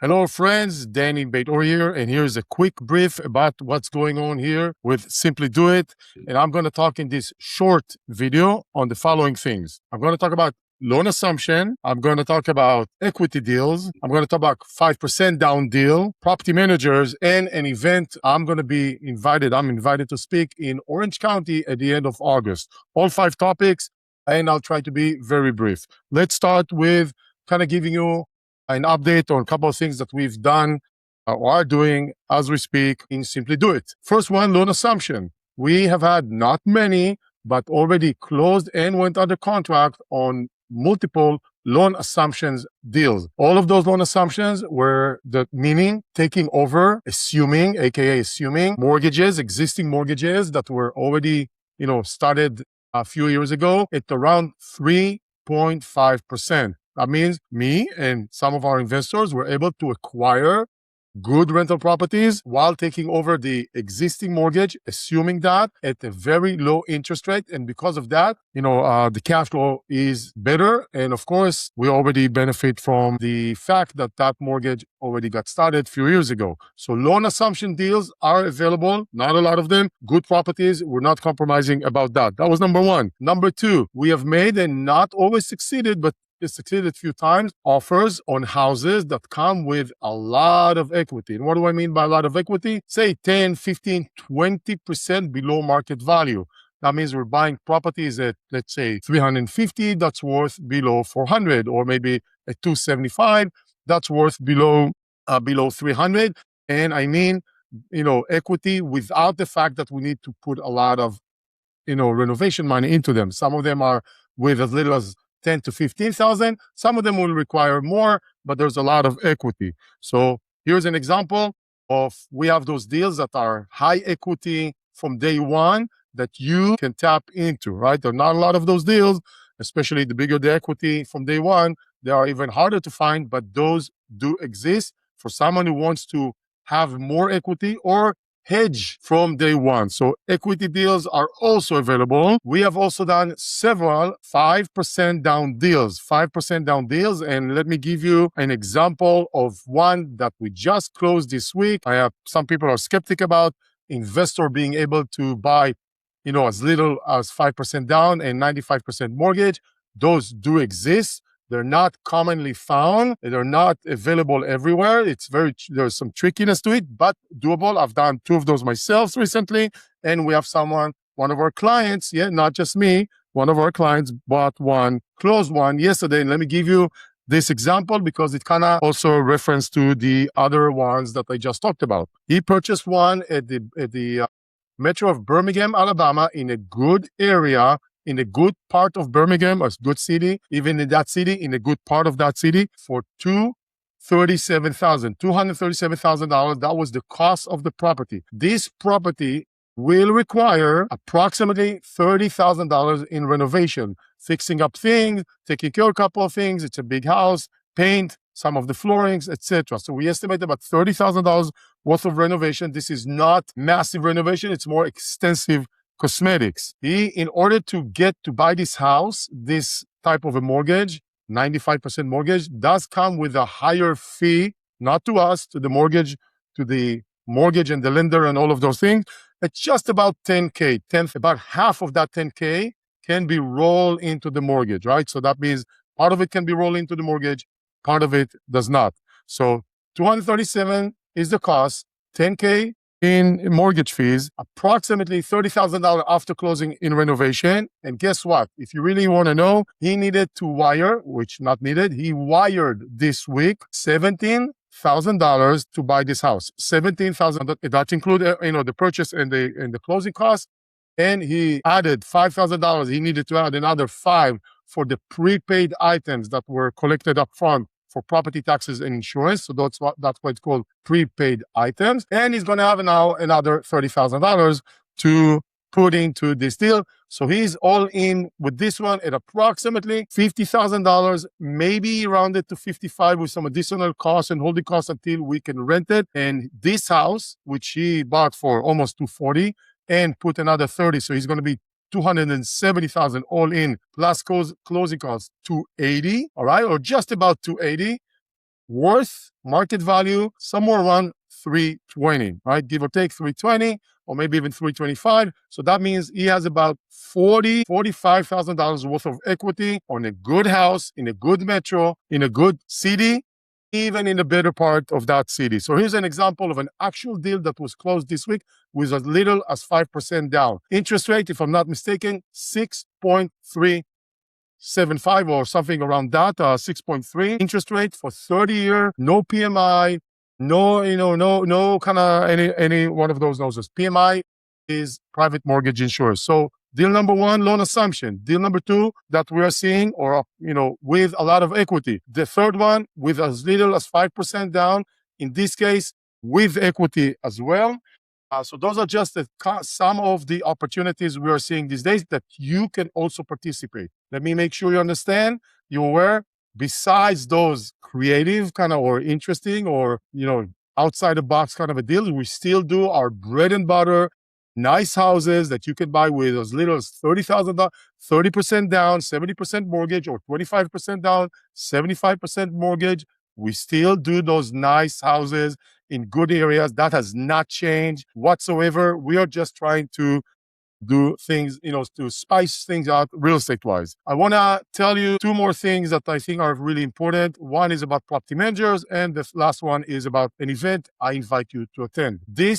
Hello, friends. Dani Beit-Or here, and here's a quick brief about what's going on here with Simply Do It. And I'm going to talk in this short video on the following things. I'm going to talk about loan assumption. I'm going to talk about equity deals. I'm going to talk about 5% down deal, property managers, and an event I'm going to be invited. I'm invited to speak in Orange County at the end of August. All 5 topics, and I'll try to be very brief. Let's start with kind of giving you an update on a couple of things that we've done or are doing as we speak in Simply Do It. First one, loan assumption. We have had not many, but already closed and went under contract on multiple loan assumptions deals. All of those loan assumptions were meaning taking over, assuming, aka assuming mortgages, existing mortgages that were already, started a few years ago at around 3.5%. That means me and some of our investors were able to acquire good rental properties while taking over the existing mortgage, assuming that at a very low interest rate. And because of that, the cash flow is better. And of course, we already benefit from the fact that that mortgage already got started a few years ago. So loan assumption deals are available, not a lot of them. Good properties, we're not compromising about that. That was number one. Number two, we have made and not always succeeded, but it succeeded a few times, offers on houses that come with a lot of equity. And what do I mean by a lot of equity? Say 10, 15, 20% below market value. That means we're buying properties at, let's say, 350, that's worth below 400, or maybe at 275, that's worth below 300. And I mean, equity without the fact that we need to put a lot of, renovation money into them. Some of them are with as little as 10 to 15,000. Some of them will require more, but there's a lot of equity. So here's an example of, we have those deals that are high equity from day one that you can tap into, right? There are not a lot of those deals, especially the bigger the equity from day one. They are even harder to find, but those do exist for someone who wants to have more equity or hedge from day one. So equity deals are also available. We have also done several 5% down deals, 5% down deals. And let me give you an example of one that we just closed this week. Some people are skeptic about investor being able to buy, as little as 5% down and 95% mortgage. Those do exist. They're not commonly found. They're not available everywhere. There's some trickiness to it, but doable. I've done 2 of those myself recently. And we have one of our clients, not just me, one of our clients bought one, closed one yesterday. And let me give you this example because it kind of also reference to the other ones that I just talked about. He purchased one at the Metro of Birmingham, Alabama, in a good area, in a good part of Birmingham, a good city, even in that city, in a good part of that city, for $237,000. That was the cost of the property. This property will require approximately $30,000 in renovation, fixing up things, taking care of a couple of things. It's a big house, paint, some of the floorings, etc. So we estimate about $30,000 worth of renovation. This is not massive renovation. It's more extensive cosmetics. In order to get to buy this house, this type of a mortgage, 95% mortgage, does come with a higher fee, not to us, to the mortgage and the lender and all of those things. It's just about $10K. About half of that $10K can be rolled into the mortgage, right? So that means part of it can be rolled into the mortgage, part of it does not. So $237 is the cost, $10K in mortgage fees, approximately $30,000 after closing in renovation. And guess what? If you really want to know, he needed to wire, which not needed, he wired this week $17,000 to buy this house. $17,000, that include the purchase and the closing costs. And he added $5,000. He needed to add another $5,000 for the prepaid items that were collected up front for property taxes and insurance. So that's what it's called, prepaid items. And he's going to have now another $30,000 to put into this deal. So he's all in with this one at approximately $50,000, maybe rounded to 55 with some additional costs and holding costs until we can rent it. And this house, which he bought for almost $240 and put another $30, so he's going to be $270,000 all in, plus closing costs $280, all right, or just about $280. worth market value somewhere around 320, right? Give or take 320 or maybe even 325. So that means he has about $45,000 worth of equity on a good house in a good metro, in a good city, even in the better part of that city. So here's an example of an actual deal that was closed this week with as little as 5% down. Interest rate, if I'm not mistaken, 6.375 or something around that, 6.3 interest rate for 30-year, no PMI, no kind of any one of those noses. PMI is private mortgage insurers. So deal number one, loan assumption. Deal number two that we are seeing, or with a lot of equity. The third one with as little as 5% down. In this case, with equity as well. So those are just some of the opportunities we are seeing these days that you can also participate. Let me make sure you understand, you're aware. Besides those creative kind of or interesting or outside the box kind of a deal, we still do our bread and butter, nice houses that you can buy with as little as $30,000, 30% down, 70% mortgage, or 25% down, 75% mortgage. We still do those nice houses in good areas. That has not changed whatsoever. We are just trying to do things, to spice things out real estate wise. I want to tell you two more things that I think are really important. One is about property managers, and the last one is about an event I invite you to attend. The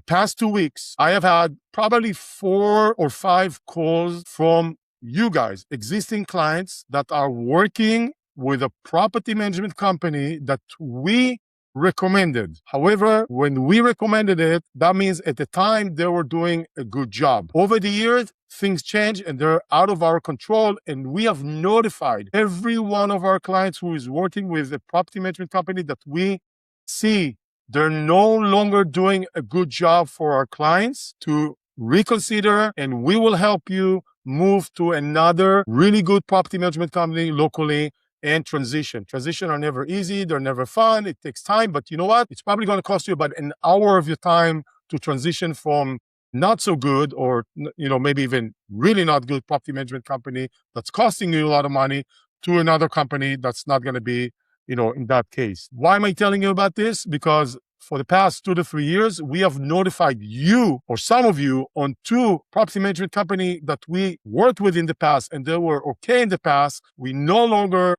past 2 weeks, I have had probably 4 or 5 calls from you guys, existing clients that are working with a property management company that we recommended. However, when we recommended it, that means at the time they were doing a good job. Over the years, things change and they're out of our control. And we have notified every one of our clients who is working with a property management company that we see they're no longer doing a good job for our clients to reconsider, and we will help you move to another really good property management company locally. And transition are never easy. They're never fun. It takes time. But you know what? It's probably going to cost you about an hour of your time to transition from not so good or, maybe even really not good property management company that's costing you a lot of money to another company that's not going to be, in that case. Why am I telling you about this? Because for the past 2 to 3 years, we have notified you or some of you on 2 property management company that we worked with in the past and they were okay in the past. We no longer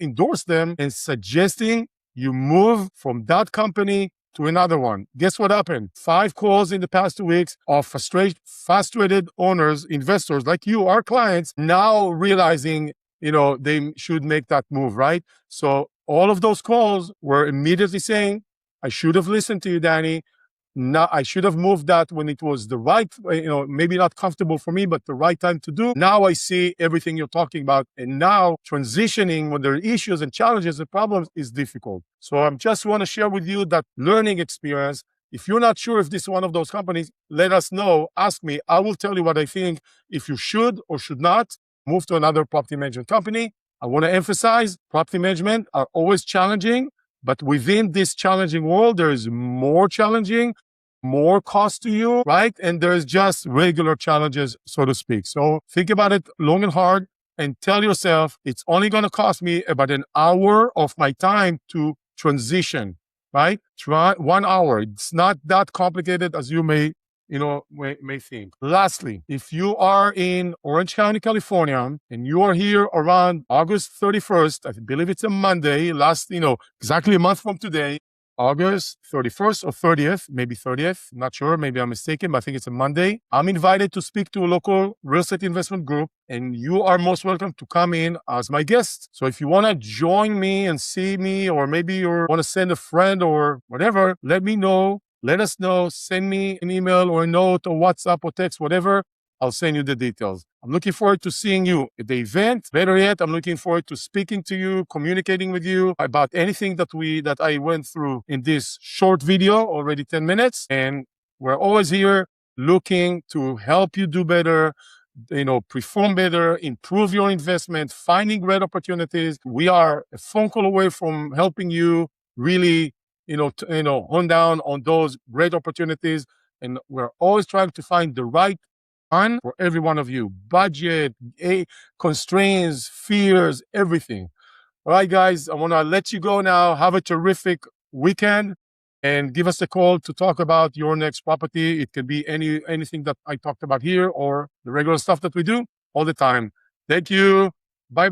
endorse them and suggesting you move from that company to another one. Guess what happened? 5 calls in the past 2 weeks of frustrated owners, investors like you, our clients, now realizing, they should make that move, right? So all of those calls were immediately saying, I should have listened to you, Dani. Now, I should have moved that when it was the right, maybe not comfortable for me, but the right time to do. Now I see everything you're talking about. And now transitioning when there are issues and challenges and problems is difficult. So I just want to share with you that learning experience. If you're not sure if this is one of those companies, let us know. Ask me. I will tell you what I think. If you should or should not move to another property management company. I want to emphasize property management are always challenging, but within this challenging world, there is more challenging, more cost to you, right? And there's just regular challenges, so to speak. So think about it long and hard and tell yourself it's only going to cost me about an hour of my time to transition, right? Try 1 hour. It's not that complicated as you may think. Lastly, if you are in Orange County, California, and you are here around August 31st, I believe it's a Monday, exactly a month from today, August 31st or 30th, maybe 30th, not sure, maybe I'm mistaken, but I think it's a Monday. I'm invited to speak to a local real estate investment group, and you are most welcome to come in as my guest. So if you want to join me and see me, or maybe you want to send a friend or whatever, let me know. Let us know. Send me an email or a note or WhatsApp or text, whatever. I'll send you the details. I'm looking forward to seeing you at the event. Better yet, I'm looking forward to speaking to you, communicating with you about anything that I went through in this short video, already 10 minutes. And we're always here looking to help you do better, perform better, improve your investment, finding great opportunities. We are a phone call away from helping you really, hone down on those great opportunities. And we're always trying to find the right one for every one of you. Budget, constraints, fears, everything. All right, guys, I want to let you go now. Have a terrific weekend and give us a call to talk about your next property. It can be anything that I talked about here or the regular stuff that we do all the time. Thank you. Bye-bye.